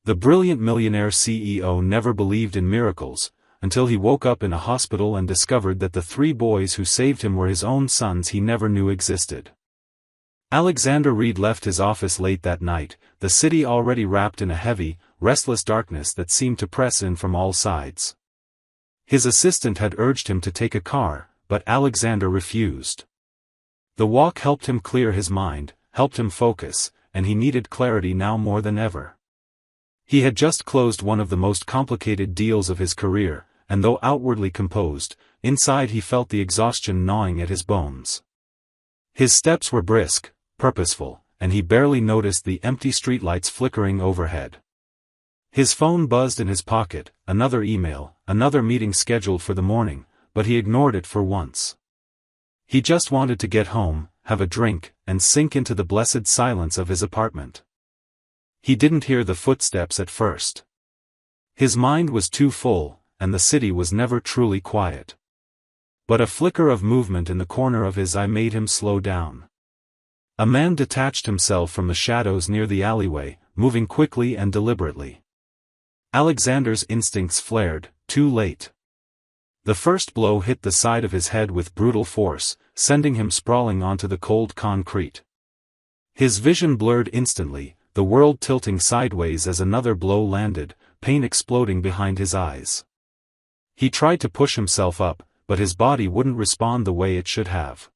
The brilliant millionaire CEO never believed in miracles, until he woke up in a hospital and discovered that the 3 boys who saved him were his own sons he never knew existed. Alexander Reed left his office late that night, the city already wrapped in a heavy, restless darkness that seemed to press in from all sides. His assistant had urged him to take a car, but Alexander refused. The walk helped him clear his mind, helped him focus, and he needed clarity now more than ever. He had just closed one of the most complicated deals of his career, and though outwardly composed, inside he felt the exhaustion gnawing at his bones. His steps were brisk, purposeful, and he barely noticed the empty streetlights flickering overhead. His phone buzzed in his pocket, another email, another meeting scheduled for the morning, but he ignored it for once. He just wanted to get home, have a drink, and sink into the blessed silence of his apartment. He didn't hear the footsteps at first. His mind was too full, and the city was never truly quiet. But a flicker of movement in the corner of his eye made him slow down. A man detached himself from the shadows near the alleyway, moving quickly and deliberately. Alexander's instincts flared, too late. The first blow hit the side of his head with brutal force, sending him sprawling onto the cold concrete. His vision blurred instantly, the world tilting sideways as another blow landed, pain exploding behind his eyes. He tried to push himself up, but his body wouldn't respond the way it should have.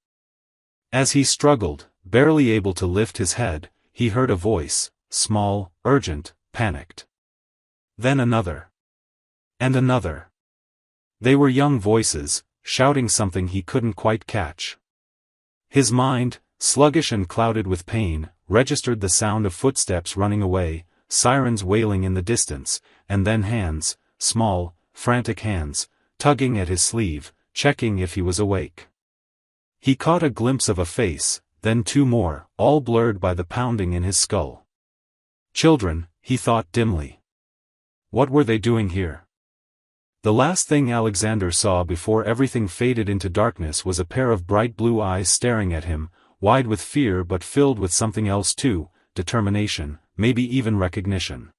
As he struggled, barely able to lift his head, he heard a voice, small, urgent, panicked. Then another. And another. They were young voices, shouting something he couldn't quite catch. His mind, sluggish and clouded with pain, registered the sound of footsteps running away, sirens wailing in the distance, and then hands, small, frantic hands, tugging at his sleeve, checking if he was awake. He caught a glimpse of a face, then 2 more, all blurred by the pounding in his skull. Children, he thought dimly. What were they doing here? The last thing Alexander saw before everything faded into darkness was a pair of bright blue eyes staring at him, wide with fear but filled with something else too, determination, maybe even recognition.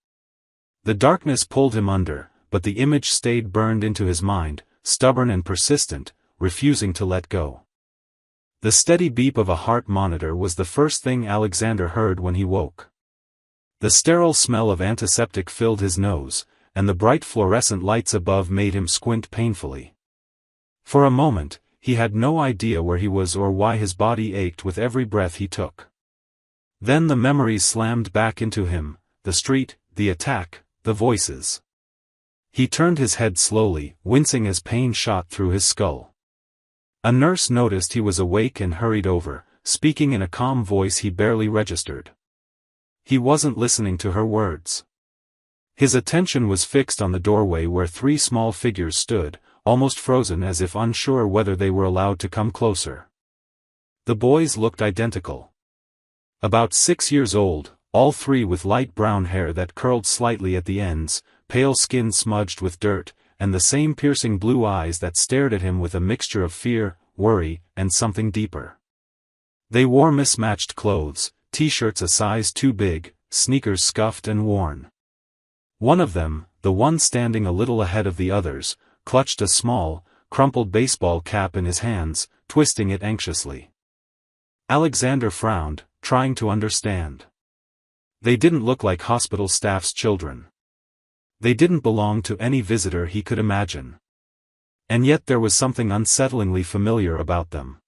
The darkness pulled him under, but the image stayed burned into his mind, stubborn and persistent, refusing to let go. The steady beep of a heart monitor was the first thing Alexander heard when he woke. The sterile smell of antiseptic filled his nose, and the bright fluorescent lights above made him squint painfully. For a moment, he had no idea where he was or why his body ached with every breath he took. Then the memories slammed back into him, the street, the attack, the voices. He turned his head slowly, wincing as pain shot through his skull. A nurse noticed he was awake and hurried over, speaking in a calm voice he barely registered. He wasn't listening to her words. His attention was fixed on the doorway where 3 small figures stood, almost frozen as if unsure whether they were allowed to come closer. The boys looked identical. About 6 years old, all 3 with light brown hair that curled slightly at the ends, pale skin smudged with dirt, and the same piercing blue eyes that stared at him with a mixture of fear, worry, and something deeper. They wore mismatched clothes, t-shirts a size too big, sneakers scuffed and worn. One of them, the one standing a little ahead of the others, clutched a small, crumpled baseball cap in his hands, twisting it anxiously. Alexander frowned, trying to understand. They didn't look like hospital staff's children. They didn't belong to any visitor he could imagine. And yet there was something unsettlingly familiar about them.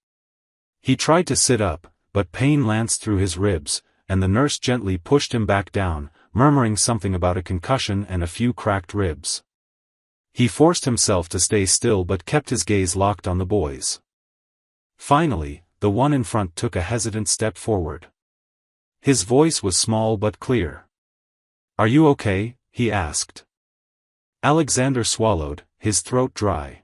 He tried to sit up, but pain lanced through his ribs, and the nurse gently pushed him back down, murmuring something about a concussion and a few cracked ribs. He forced himself to stay still but kept his gaze locked on the boys. Finally, the one in front took a hesitant step forward. His voice was small but clear. "Are you okay?" he asked. Alexander swallowed, his throat dry.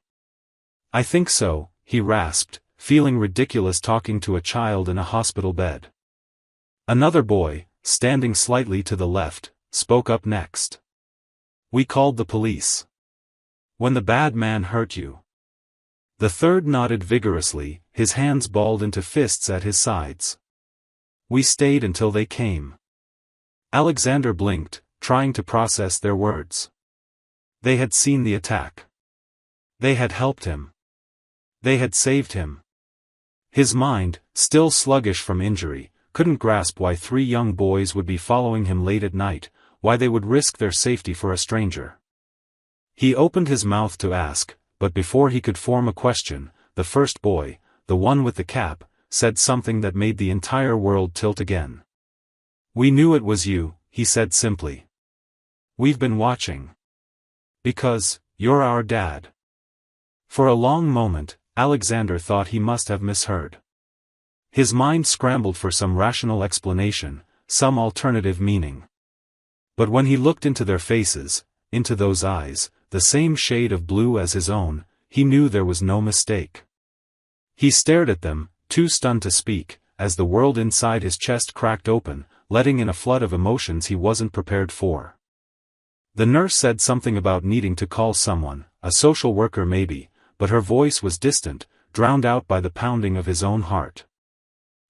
"I think so," he rasped, feeling ridiculous talking to a child in a hospital bed. Another boy, standing slightly to the left, spoke up next. "We called the police. When the bad man hurt you." The third nodded vigorously, his hands balled into fists at his sides. "We stayed until they came." Alexander blinked, trying to process their words. They had seen the attack. They had helped him. They had saved him. His mind, still sluggish from injury, couldn't grasp why 3 young boys would be following him late at night, why they would risk their safety for a stranger. He opened his mouth to ask, but before he could form a question, the first boy, the one with the cap, said something that made the entire world tilt again. "We knew it was you," he said simply. "We've been watching. Because, you're our dad." For a long moment, Alexander thought he must have misheard. His mind scrambled for some rational explanation, some alternative meaning. But when he looked into their faces, into those eyes, the same shade of blue as his own, he knew there was no mistake. He stared at them, too stunned to speak, as the world inside his chest cracked open, letting in a flood of emotions he wasn't prepared for. The nurse said something about needing to call someone, a social worker maybe, but her voice was distant, drowned out by the pounding of his own heart.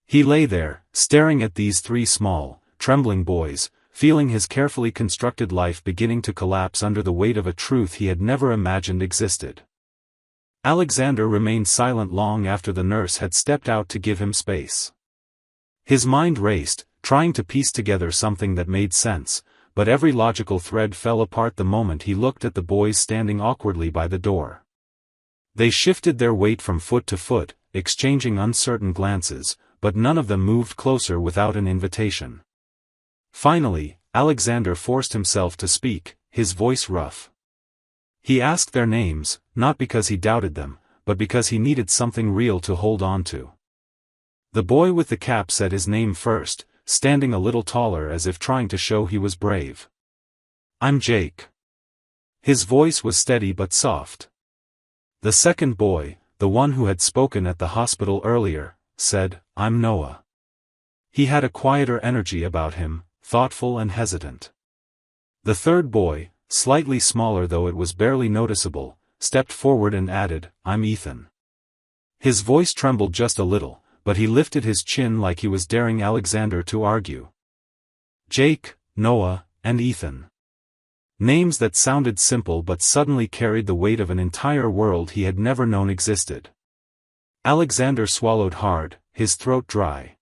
He lay there, staring at these 3 small, trembling boys, feeling his carefully constructed life beginning to collapse under the weight of a truth he had never imagined existed. Alexander remained silent long after the nurse had stepped out to give him space. His mind raced, trying to piece together something that made sense, but every logical thread fell apart the moment he looked at the boys standing awkwardly by the door. They shifted their weight from foot to foot, exchanging uncertain glances, but none of them moved closer without an invitation. Finally, Alexander forced himself to speak, his voice rough. He asked their names, not because he doubted them, but because he needed something real to hold on to. The boy with the cap said his name first, standing a little taller as if trying to show he was brave. "I'm Jake." His voice was steady but soft. The second boy, the one who had spoken at the hospital earlier, said, "I'm Noah." He had a quieter energy about him, thoughtful and hesitant. The third boy, slightly smaller though it was barely noticeable, stepped forward and added, "I'm Ethan." His voice trembled just a little, but he lifted his chin like he was daring Alexander to argue. Jake, Noah, and Ethan. Names that sounded simple but suddenly carried the weight of an entire world he had never known existed. Alexander swallowed hard, his throat dry.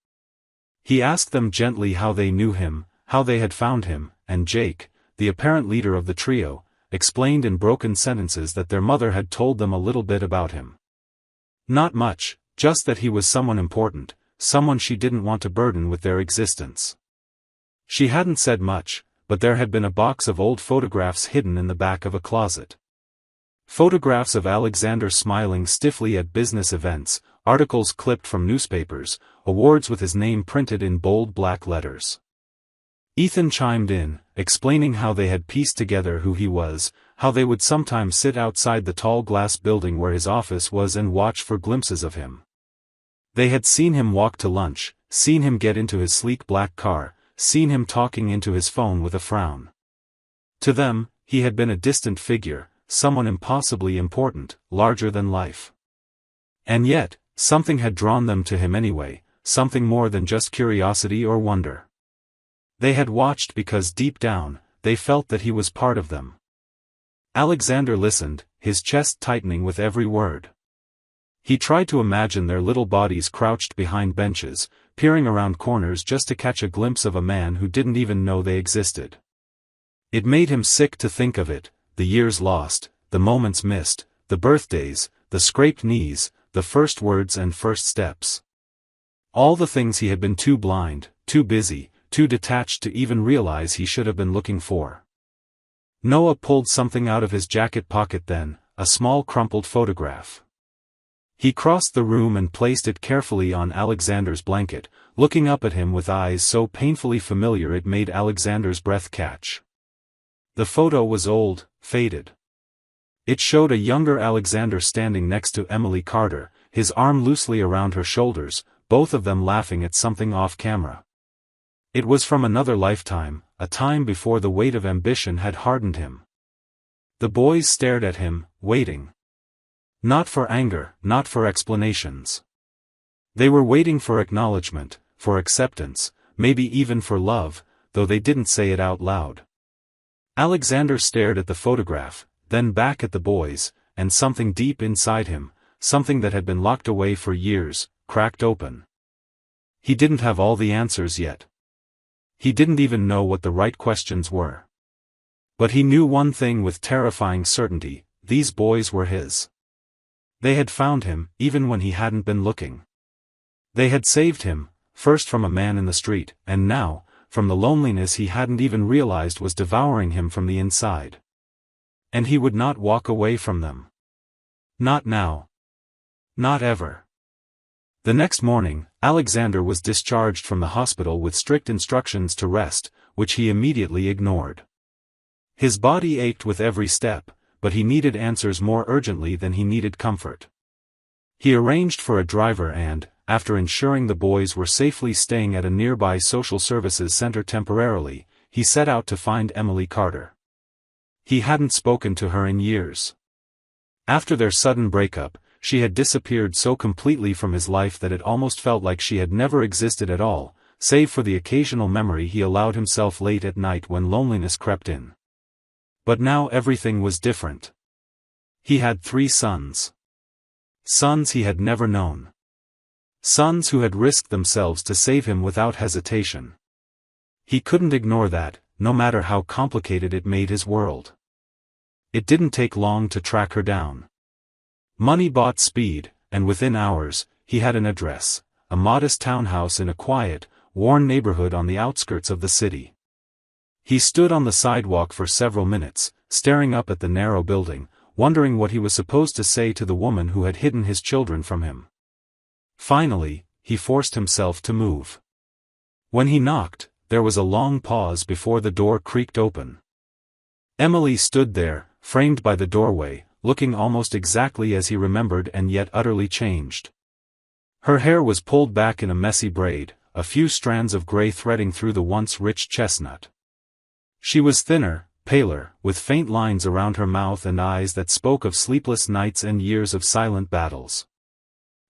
He asked them gently how they knew him, how they had found him, and Jake, the apparent leader of the trio, explained in broken sentences that their mother had told them a little bit about him. Not much, just that he was someone important, someone she didn't want to burden with their existence. She hadn't said much, but there had been a box of old photographs hidden in the back of a closet. Photographs of Alexander smiling stiffly at business events, articles clipped from newspapers, awards with his name printed in bold black letters. Ethan chimed in, explaining how they had pieced together who he was, how they would sometimes sit outside the tall glass building where his office was and watch for glimpses of him. They had seen him walk to lunch, seen him get into his sleek black car, seen him talking into his phone with a frown. To them, he had been a distant figure, someone impossibly important, larger than life. And yet, something had drawn them to him anyway, something more than just curiosity or wonder. They had watched because deep down, they felt that he was part of them. Alexander listened, his chest tightening with every word. He tried to imagine their little bodies crouched behind benches, peering around corners just to catch a glimpse of a man who didn't even know they existed. It made him sick to think of it, the years lost, the moments missed, the birthdays, the scraped knees, the first words and first steps. All the things he had been too blind, too busy, too detached to even realize he should have been looking for. Noah pulled something out of his jacket pocket then, a small crumpled photograph. He crossed the room and placed it carefully on Alexander's blanket, looking up at him with eyes so painfully familiar it made Alexander's breath catch. The photo was old, faded. It showed a younger Alexander standing next to Emily Carter, his arm loosely around her shoulders, both of them laughing at something off camera. It was from another lifetime, a time before the weight of ambition had hardened him. The boys stared at him, waiting. Not for anger, not for explanations. They were waiting for acknowledgement, for acceptance, maybe even for love, though they didn't say it out loud. Alexander stared at the photograph, then back at the boys, and something deep inside him, something that had been locked away for years, cracked open. He didn't have all the answers yet. He didn't even know what the right questions were. But he knew one thing with terrifying certainty: these boys were his. They had found him, even when he hadn't been looking. They had saved him, first from a man in the street, and now, from the loneliness he hadn't even realized was devouring him from the inside. And he would not walk away from them. Not now. Not ever. The next morning, Alexander was discharged from the hospital with strict instructions to rest, which he immediately ignored. His body ached with every step, but he needed answers more urgently than he needed comfort. He arranged for a driver and, after ensuring the boys were safely staying at a nearby social services center temporarily, he set out to find Emily Carter. He hadn't spoken to her in years. After their sudden breakup, she had disappeared so completely from his life that it almost felt like she had never existed at all, save for the occasional memory he allowed himself late at night when loneliness crept in. But now everything was different. He had 3 sons. Sons he had never known. Sons who had risked themselves to save him without hesitation. He couldn't ignore that, no matter how complicated it made his world. It didn't take long to track her down. Money bought speed, and within hours, he had an address, a modest townhouse in a quiet, worn neighborhood on the outskirts of the city. He stood on the sidewalk for several minutes, staring up at the narrow building, wondering what he was supposed to say to the woman who had hidden his children from him. Finally, he forced himself to move. When he knocked, there was a long pause before the door creaked open. Emily stood there, framed by the doorway, looking almost exactly as he remembered and yet utterly changed. Her hair was pulled back in a messy braid, a few strands of gray threading through the once rich chestnut. She was thinner, paler, with faint lines around her mouth and eyes that spoke of sleepless nights and years of silent battles.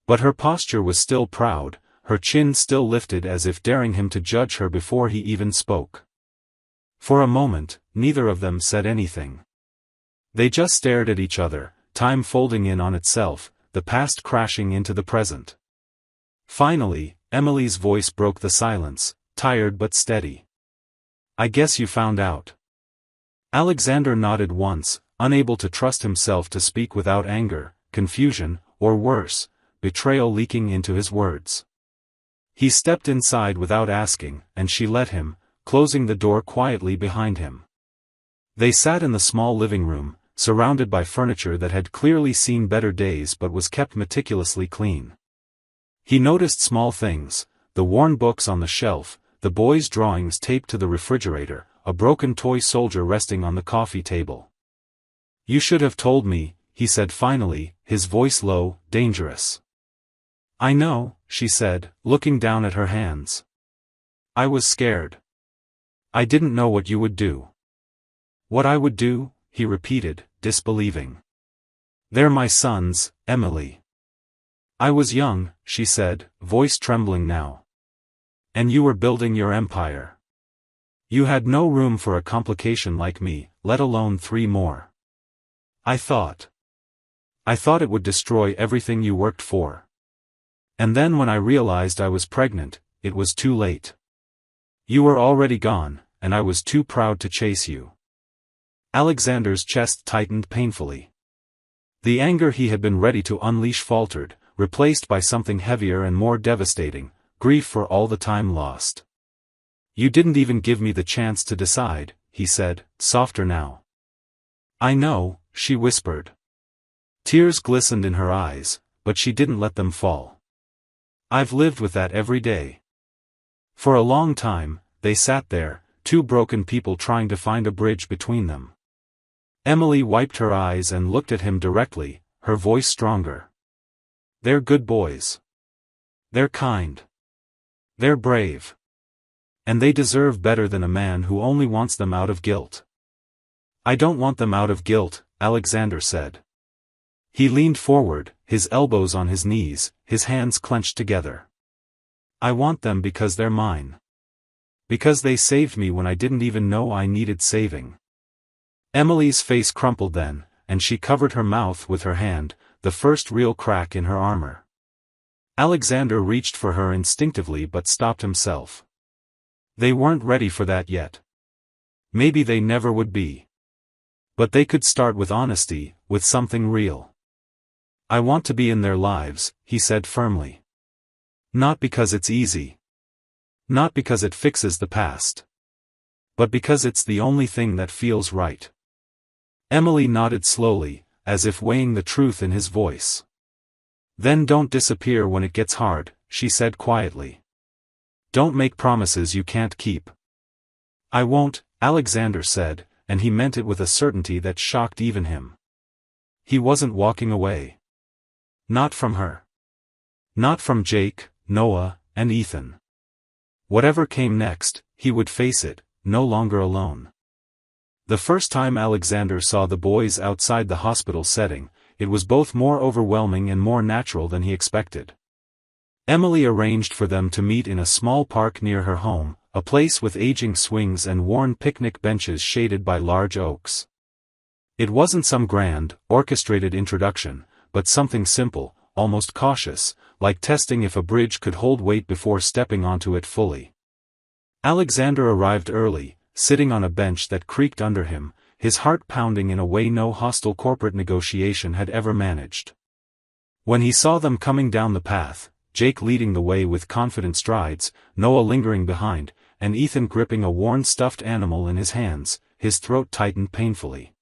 But her posture was still proud, her chin still lifted as if daring him to judge her before he even spoke. For a moment, neither of them said anything. They just stared at each other, time folding in on itself, the past crashing into the present. Finally, Emily's voice broke the silence, tired but steady. "I guess you found out." Alexander nodded once, unable to trust himself to speak without anger, confusion, or worse, betrayal leaking into his words. He stepped inside without asking, and she let him, closing the door quietly behind him. They sat in the small living room, surrounded by furniture that had clearly seen better days but was kept meticulously clean. He noticed small things: the worn books on the shelf, the boys' drawings taped to the refrigerator, a broken toy soldier resting on the coffee table. "You should have told me," he said finally, his voice low, dangerous. "I know," she said, looking down at her hands. "I was scared. I didn't know what you would do." "What I would do?" he repeated, disbelieving. "They're my sons, Emily." "I was young," she said, voice trembling now. "And you were building your empire. You had no room for a complication like me, let alone 3 more. I thought it would destroy everything you worked for. And then when I realized I was pregnant, it was too late. You were already gone, and I was too proud to chase you." Alexander's chest tightened painfully. The anger he had been ready to unleash faltered, replaced by something heavier and more devastating: grief for all the time lost. "You didn't even give me the chance to decide," he said, softer now. "I know," she whispered. Tears glistened in her eyes, but she didn't let them fall. "I've lived with that every day." For a long time, they sat there, 2 broken people trying to find a bridge between them. Emily wiped her eyes and looked at him directly, her voice stronger. "They're good boys. They're kind. They're brave. And they deserve better than a man who only wants them out of guilt." "I don't want them out of guilt," Alexander said. He leaned forward, his elbows on his knees, his hands clenched together. "I want them because they're mine. Because they saved me when I didn't even know I needed saving. Emily's face crumpled then, and she covered her mouth with her hand, the first real crack in her armor. Alexander reached for her instinctively but stopped himself. They weren't ready for that yet. Maybe they never would be. But they could start with honesty, with something real. I want to be in their lives, he said firmly. Not because it's easy. Not because it fixes the past. But because it's the only thing that feels right. Emily nodded slowly, as if weighing the truth in his voice. Then don't disappear when it gets hard, she said quietly. Don't make promises you can't keep. I won't, Alexander said, and he meant it with a certainty that shocked even him. He wasn't walking away. Not from her. Not from Jake, Noah, and Ethan. Whatever came next, he would face it, no longer alone. The first time Alexander saw the boys outside the hospital setting, it was both more overwhelming and more natural than he expected. Emily arranged for them to meet in a small park near her home, a place with aging swings and worn picnic benches shaded by large oaks. It wasn't some grand, orchestrated introduction, but something simple, almost cautious, like testing if a bridge could hold weight before stepping onto it fully. Alexander arrived early, sitting on a bench that creaked under him, his heart pounding in a way no hostile corporate negotiation had ever managed. When he saw them coming down the path, Jake leading the way with confident strides, Noah lingering behind, and Ethan gripping a worn stuffed animal in his hands, his throat tightened painfully.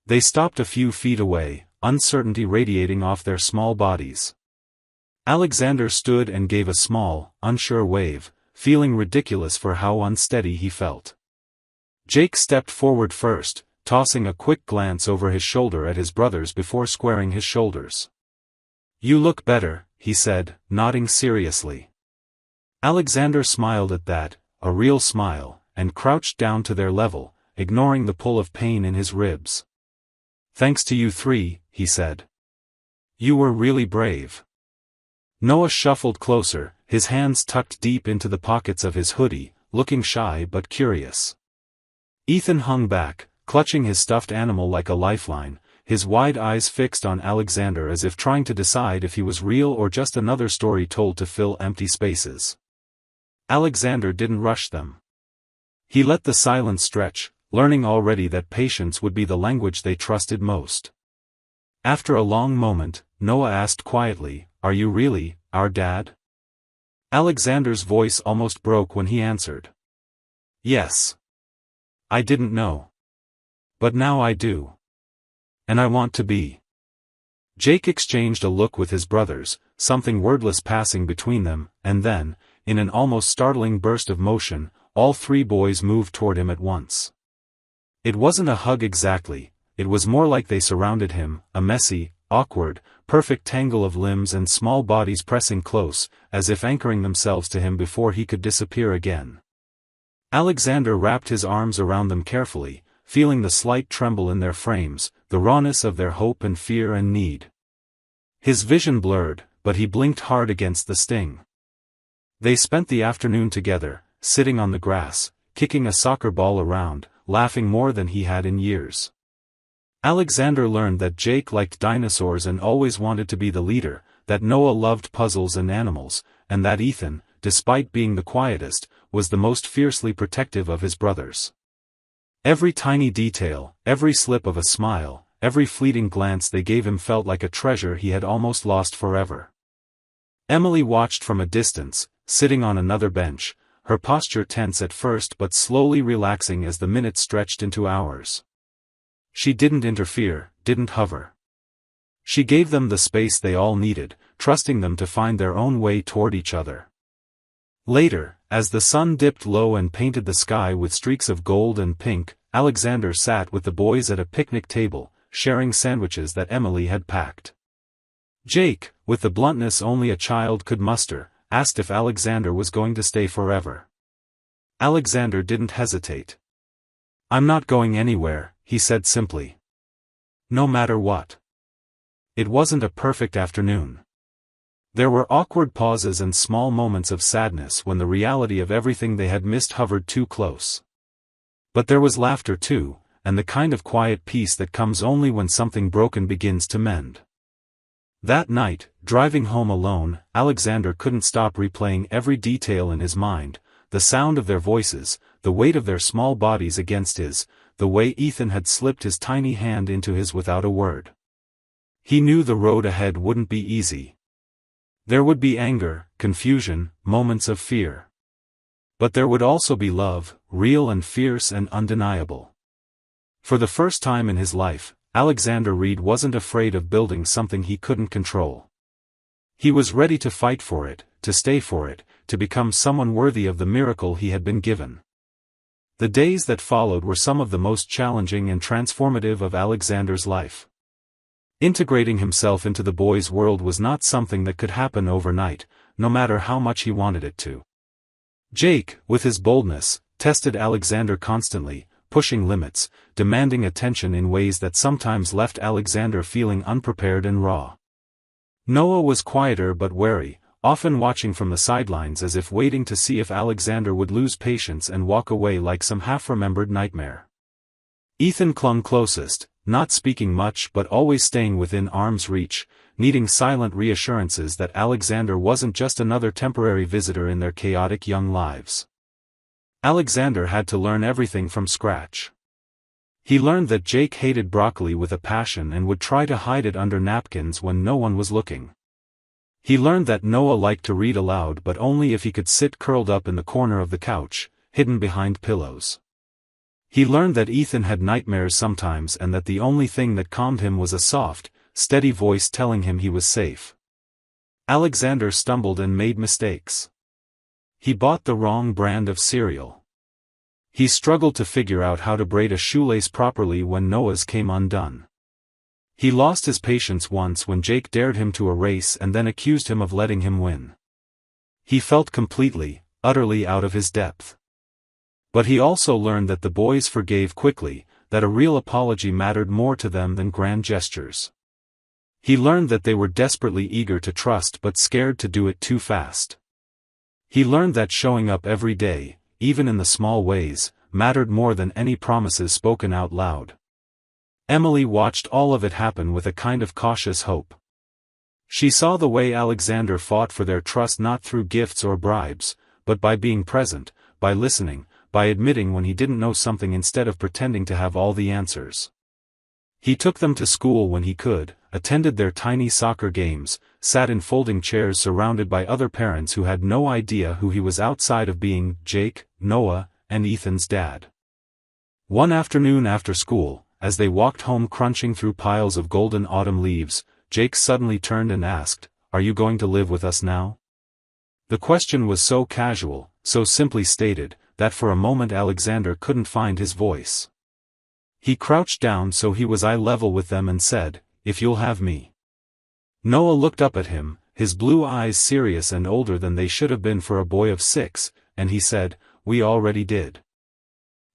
They stopped a few feet away, uncertainty radiating off their small bodies. Alexander stood and gave a small, unsure wave, feeling ridiculous for how unsteady he felt. Jake stepped forward first, tossing a quick glance over his shoulder at his brothers before squaring his shoulders. You look better, he said, nodding seriously. Alexander smiled at that, a real smile, and crouched down to their level, ignoring the pull of pain in his ribs. Thanks to you three, he said. You were really brave. Noah shuffled closer, his hands tucked deep into the pockets of his hoodie, looking shy but curious. Ethan hung back, clutching his stuffed animal like a lifeline, his wide eyes fixed on Alexander as if trying to decide if he was real or just another story told to fill empty spaces. Alexander didn't rush them. He let the silence stretch, learning already that patience would be the language they trusted most. After a long moment, Noah asked quietly, Are you really, our dad? Alexander's voice almost broke when he answered. Yes. I didn't know. But now I do. And I want to be. Jake exchanged a look with his brothers, something wordless passing between them, and then, in an almost startling burst of motion, all three boys moved toward him at once. It wasn't a hug exactly, it was more like they surrounded him, a messy, awkward, perfect tangle of limbs and small bodies pressing close, as if anchoring themselves to him before he could disappear again. Alexander wrapped his arms around them carefully, feeling the slight tremble in their frames, the rawness of their hope and fear and need. His vision blurred, but he blinked hard against the sting. They spent the afternoon together, sitting on the grass, kicking a soccer ball around, laughing more than he had in years. Alexander learned that Jake liked dinosaurs and always wanted to be the leader, that Noah loved puzzles and animals, and that Ethan, despite being the quietest, was the most fiercely protective of his brothers. Every tiny detail, every slip of a smile, every fleeting glance they gave him felt like a treasure he had almost lost forever. Emily watched from a distance, sitting on another bench, her posture tense at first but slowly relaxing as the minutes stretched into hours. She didn't interfere, didn't hover. She gave them the space they all needed, trusting them to find their own way toward each other. Later, as the sun dipped low and painted the sky with streaks of gold and pink, Alexander sat with the boys at a picnic table, sharing sandwiches that Emily had packed. Jake, with the bluntness only a child could muster, asked if Alexander was going to stay forever. Alexander didn't hesitate. I'm not going anywhere, he said simply. No matter what. It wasn't a perfect afternoon. There were awkward pauses and small moments of sadness when the reality of everything they had missed hovered too close. But there was laughter too, and the kind of quiet peace that comes only when something broken begins to mend. That night, driving home alone, Alexander couldn't stop replaying every detail in his mind, the sound of their voices, the weight of their small bodies against his, the way Ethan had slipped his tiny hand into his without a word. He knew the road ahead wouldn't be easy. There would be anger, confusion, moments of fear. But there would also be love, real and fierce and undeniable. For the first time in his life, Alexander Reed wasn't afraid of building something he couldn't control. He was ready to fight for it, to stay for it, to become someone worthy of the miracle he had been given. The days that followed were some of the most challenging and transformative of Alexander's life. Integrating himself into the boys' world was not something that could happen overnight, no matter how much he wanted it to. Jake, with his boldness, tested Alexander constantly, pushing limits, demanding attention in ways that sometimes left Alexander feeling unprepared and raw. Noah was quieter but wary, often watching from the sidelines as if waiting to see if Alexander would lose patience and walk away like some half-remembered nightmare. Ethan clung closest, not speaking much but always staying within arm's reach, needing silent reassurances that Alexander wasn't just another temporary visitor in their chaotic young lives. Alexander had to learn everything from scratch. He learned that Jake hated broccoli with a passion and would try to hide it under napkins when no one was looking. He learned that Noah liked to read aloud but only if he could sit curled up in the corner of the couch, hidden behind pillows. He learned that Ethan had nightmares sometimes and that the only thing that calmed him was a soft, steady voice telling him he was safe. Alexander stumbled and made mistakes. He bought the wrong brand of cereal. He struggled to figure out how to braid a shoelace properly when Noah's came undone. He lost his patience once when Jake dared him to a race and then accused him of letting him win. He felt completely, utterly out of his depth. But he also learned that the boys forgave quickly, that a real apology mattered more to them than grand gestures. He learned that they were desperately eager to trust but scared to do it too fast. He learned that showing up every day, even in the small ways, mattered more than any promises spoken out loud. Emily watched all of it happen with a kind of cautious hope. She saw the way Alexander fought for their trust not through gifts or bribes, but by being present, by listening, by admitting when he didn't know something instead of pretending to have all the answers. He took them to school when he could, attended their tiny soccer games, sat in folding chairs surrounded by other parents who had no idea who he was outside of being Jake, Noah, and Ethan's dad. One afternoon after school, as they walked home crunching through piles of golden autumn leaves, Jake suddenly turned and asked, "Are you going to live with us now?" The question was so casual, so simply stated, that for a moment Alexander couldn't find his voice. He crouched down so he was eye level with them and said, "If you'll have me." Noah looked up at him, his blue eyes serious and older than they should have been for a boy of 6, and he said, "We already did."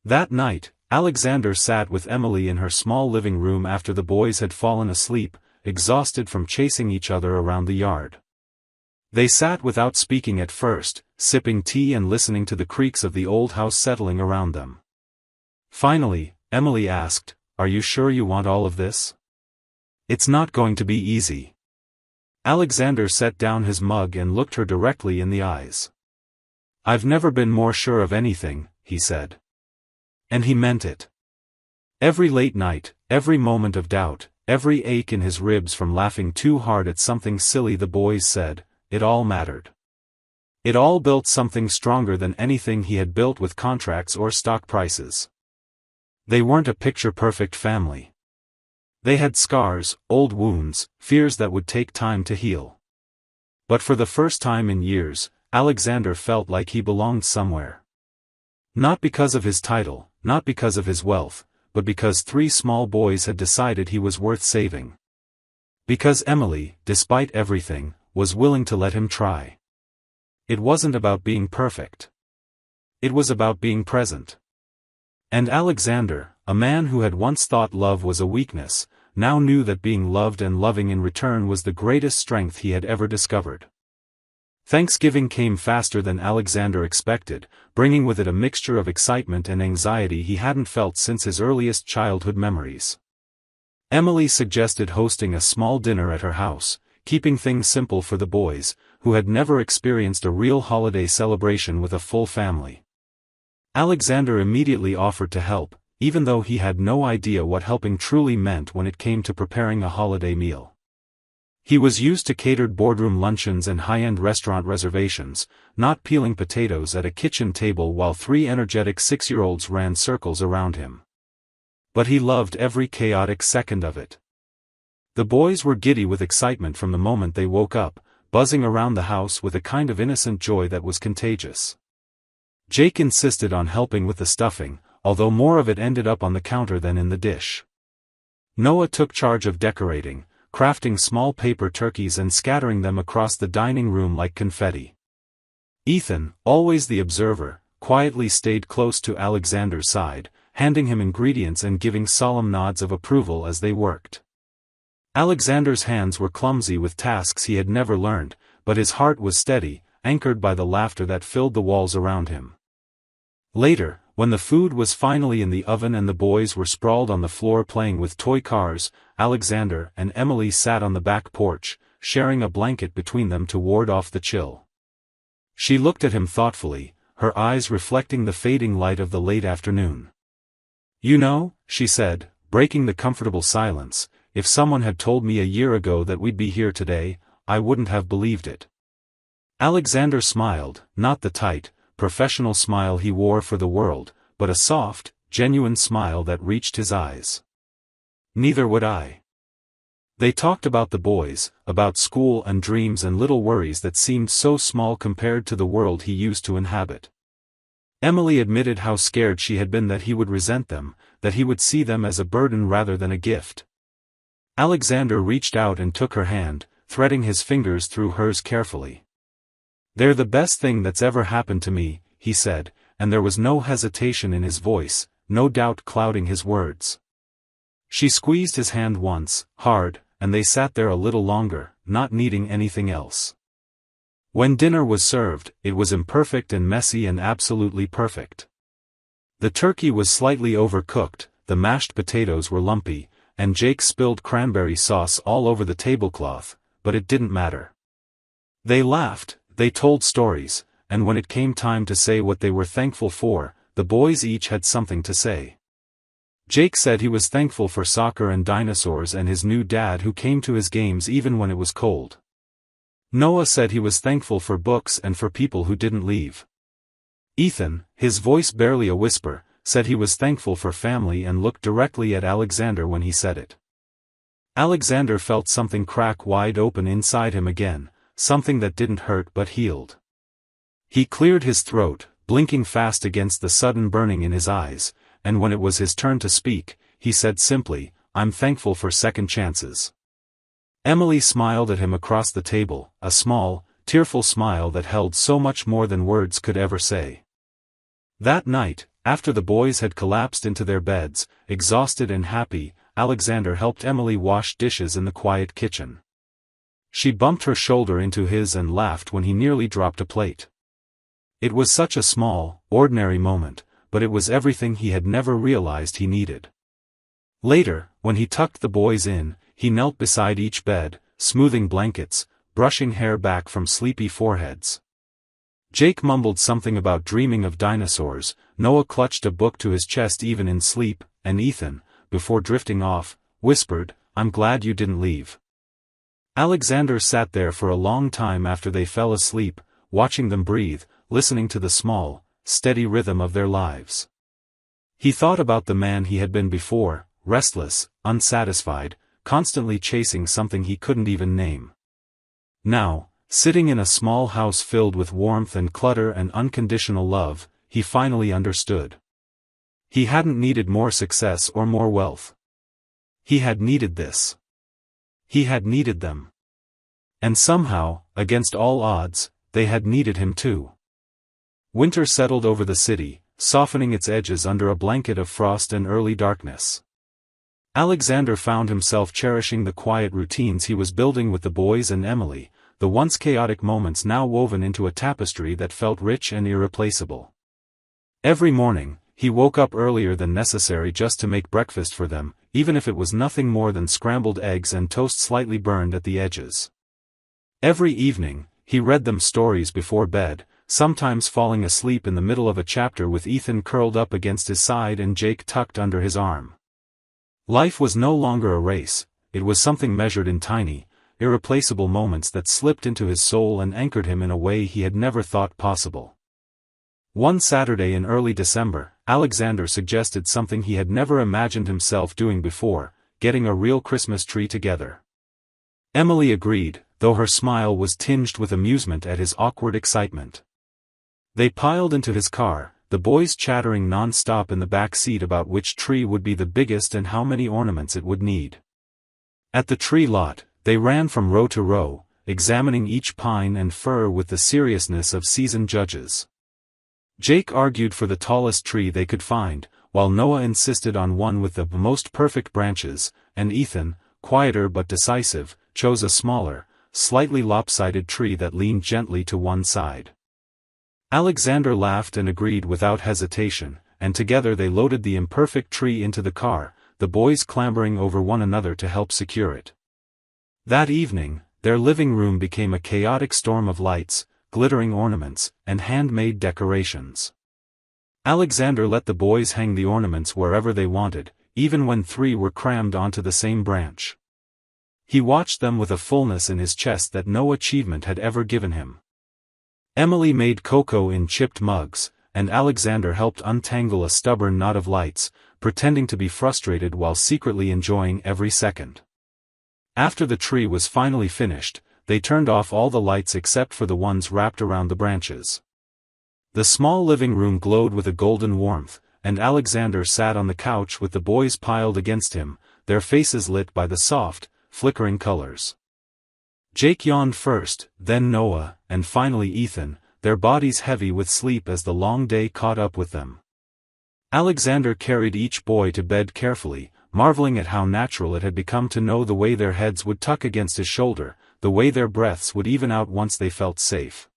That night, Alexander sat with Emily in her small living room after the boys had fallen asleep, exhausted from chasing each other around the yard. They sat without speaking at first, sipping tea and listening to the creaks of the old house settling around them. Finally, Emily asked, "Are you sure you want all of this? It's not going to be easy." Alexander set down his mug and looked her directly in the eyes. "I've never been more sure of anything," he said. And he meant it. Every late night, every moment of doubt, every ache in his ribs from laughing too hard at something silly the boys said, it all mattered. It all built something stronger than anything he had built with contracts or stock prices. They weren't a picture-perfect family. They had scars, old wounds, fears that would take time to heal. But for the first time in years, Alexander felt like he belonged somewhere. Not because of his title, not because of his wealth, but because 3 small boys had decided he was worth saving. Because Emily, despite everything, was willing to let him try. It wasn't about being perfect. It was about being present. And Alexander, a man who had once thought love was a weakness, now knew that being loved and loving in return was the greatest strength he had ever discovered. Thanksgiving came faster than Alexander expected, bringing with it a mixture of excitement and anxiety he hadn't felt since his earliest childhood memories. Emily suggested hosting a small dinner at her house, keeping things simple for the boys, who had never experienced a real holiday celebration with a full family. Alexander immediately offered to help, even though he had no idea what helping truly meant when it came to preparing a holiday meal. He was used to catered boardroom luncheons and high-end restaurant reservations, not peeling potatoes at a kitchen table while 3 energetic 6-year-olds ran circles around him. But he loved every chaotic second of it. The boys were giddy with excitement from the moment they woke up, buzzing around the house with a kind of innocent joy that was contagious. Jake insisted on helping with the stuffing, although more of it ended up on the counter than in the dish. Noah took charge of decorating, crafting small paper turkeys and scattering them across the dining room like confetti. Ethan, always the observer, quietly stayed close to Alexander's side, handing him ingredients and giving solemn nods of approval as they worked. Alexander's hands were clumsy with tasks he had never learned, but his heart was steady, anchored by the laughter that filled the walls around him. Later, when the food was finally in the oven and the boys were sprawled on the floor playing with toy cars, Alexander and Emily sat on the back porch, sharing a blanket between them to ward off the chill. She looked at him thoughtfully, her eyes reflecting the fading light of the late afternoon. "You know," she said, breaking the comfortable silence, "if someone had told me a year ago that we'd be here today, I wouldn't have believed it." Alexander smiled, not the tight, professional smile he wore for the world, but a soft, genuine smile that reached his eyes. "Neither would I." They talked about the boys, about school and dreams and little worries that seemed so small compared to the world he used to inhabit. Emily admitted how scared she had been that he would resent them, that he would see them as a burden rather than a gift. Alexander reached out and took her hand, threading his fingers through hers carefully. "They're the best thing that's ever happened to me," he said, and there was no hesitation in his voice, no doubt clouding his words. She squeezed his hand once, hard, and they sat there a little longer, not needing anything else. When dinner was served, it was imperfect and messy and absolutely perfect. The turkey was slightly overcooked, the mashed potatoes were lumpy, and Jake spilled cranberry sauce all over the tablecloth, but it didn't matter. They laughed, they told stories, and when it came time to say what they were thankful for, the boys each had something to say. Jake said he was thankful for soccer and dinosaurs and his new dad who came to his games even when it was cold. Noah said he was thankful for books and for people who didn't leave. Ethan, his voice barely a whisper, said he was thankful for family and looked directly at Alexander when he said it. Alexander felt something crack wide open inside him again, something that didn't hurt but healed. He cleared his throat, blinking fast against the sudden burning in his eyes, and when it was his turn to speak, he said simply, "I'm thankful for second chances." Emily smiled at him across the table, a small, tearful smile that held so much more than words could ever say. That night, after the boys had collapsed into their beds, exhausted and happy, Alexander helped Emily wash dishes in the quiet kitchen. She bumped her shoulder into his and laughed when he nearly dropped a plate. It was such a small, ordinary moment, but it was everything he had never realized he needed. Later, when he tucked the boys in, he knelt beside each bed, smoothing blankets, brushing hair back from sleepy foreheads. Jake mumbled something about dreaming of dinosaurs, Noah clutched a book to his chest even in sleep, and Ethan, before drifting off, whispered, "I'm glad you didn't leave." Alexander sat there for a long time after they fell asleep, watching them breathe, listening to the small, steady rhythm of their lives. He thought about the man he had been before, restless, unsatisfied, constantly chasing something he couldn't even name. Now, sitting in a small house filled with warmth and clutter and unconditional love, he finally understood. He hadn't needed more success or more wealth. He had needed this. He had needed them. And somehow, against all odds, they had needed him too. Winter settled over the city, softening its edges under a blanket of frost and early darkness. Alexander found himself cherishing the quiet routines he was building with the boys and Emily, the once chaotic moments now woven into a tapestry that felt rich and irreplaceable. Every morning, he woke up earlier than necessary just to make breakfast for them, even if it was nothing more than scrambled eggs and toast slightly burned at the edges. Every evening, he read them stories before bed, sometimes falling asleep in the middle of a chapter with Ethan curled up against his side and Jake tucked under his arm. Life was no longer a race, it was something measured in tiny, irreplaceable moments that slipped into his soul and anchored him in a way he had never thought possible. One Saturday in early December, Alexander suggested something he had never imagined himself doing before, getting a real Christmas tree together. Emily agreed, though her smile was tinged with amusement at his awkward excitement. They piled into his car, the boys chattering non-stop in the back seat about which tree would be the biggest and how many ornaments it would need. At the tree lot, they ran from row to row, examining each pine and fir with the seriousness of seasoned judges. Jake argued for the tallest tree they could find, while Noah insisted on one with the most perfect branches, and Ethan, quieter but decisive, chose a smaller, slightly lopsided tree that leaned gently to one side. Alexander laughed and agreed without hesitation, and together they loaded the imperfect tree into the car, the boys clambering over one another to help secure it. That evening, their living room became a chaotic storm of lights, glittering ornaments, and handmade decorations. Alexander let the boys hang the ornaments wherever they wanted, even when 3 were crammed onto the same branch. He watched them with a fullness in his chest that no achievement had ever given him. Emily made cocoa in chipped mugs, and Alexander helped untangle a stubborn knot of lights, pretending to be frustrated while secretly enjoying every second. After the tree was finally finished, they turned off all the lights except for the ones wrapped around the branches. The small living room glowed with a golden warmth, and Alexander sat on the couch with the boys piled against him, their faces lit by the soft, flickering colors. Jake yawned first, then Noah, and finally Ethan, their bodies heavy with sleep as the long day caught up with them. Alexander carried each boy to bed carefully, marveling at how natural it had become to know the way their heads would tuck against his shoulder, the way their breaths would even out once they felt safe.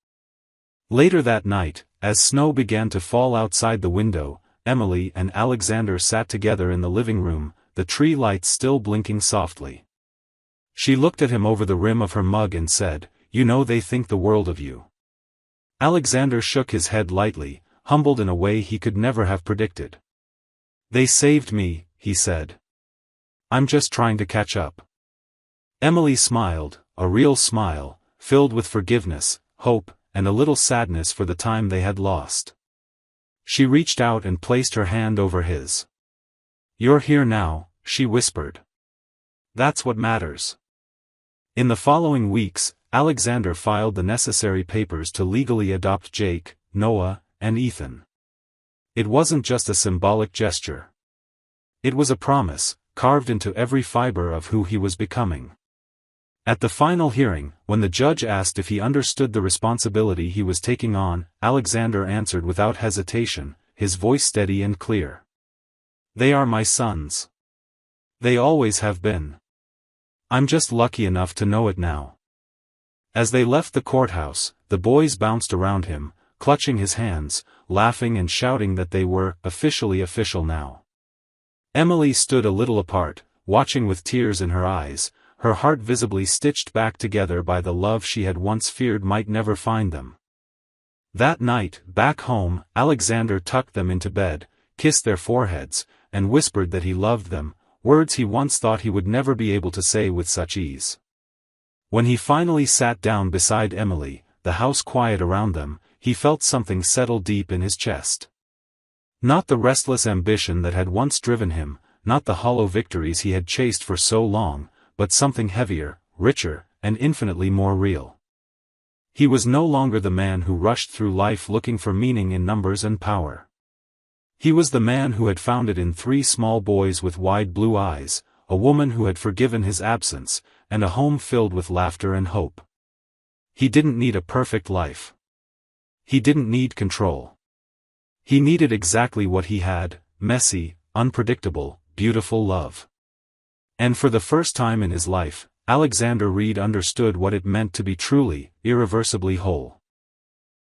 Later that night, as snow began to fall outside the window, Emily and Alexander sat together in the living room, the tree lights still blinking softly. She looked at him over the rim of her mug and said, "You know they think the world of you." Alexander shook his head lightly, humbled in a way he could never have predicted. "They saved me," he said. "I'm just trying to catch up." Emily smiled, a real smile, filled with forgiveness, hope, and a little sadness for the time they had lost. She reached out and placed her hand over his. "You're here now," she whispered. "That's what matters." In the following weeks, Alexander filed the necessary papers to legally adopt Jake, Noah, and Ethan. It wasn't just a symbolic gesture. It was a promise, carved into every fiber of who he was becoming. At the final hearing, when the judge asked if he understood the responsibility he was taking on, Alexander answered without hesitation, his voice steady and clear. "They are my sons. They always have been. I'm just lucky enough to know it now." As they left the courthouse, the boys bounced around him, clutching his hands, laughing and shouting that they were officially official now. Emily stood a little apart, watching with tears in her eyes, her heart visibly stitched back together by the love she had once feared might never find them. That night, back home, Alexander tucked them into bed, kissed their foreheads, and whispered that he loved them, words he once thought he would never be able to say with such ease. When he finally sat down beside Emily, the house quiet around them, he felt something settle deep in his chest. Not the restless ambition that had once driven him, not the hollow victories he had chased for so long, but something heavier, richer, and infinitely more real. He was no longer the man who rushed through life looking for meaning in numbers and power. He was the man who had found it in 3 small boys with wide blue eyes, a woman who had forgiven his absence, and a home filled with laughter and hope. He didn't need a perfect life. He didn't need control. He needed exactly what he had: messy, unpredictable, beautiful love. And for the first time in his life, Alexander Reed understood what it meant to be truly, irreversibly whole.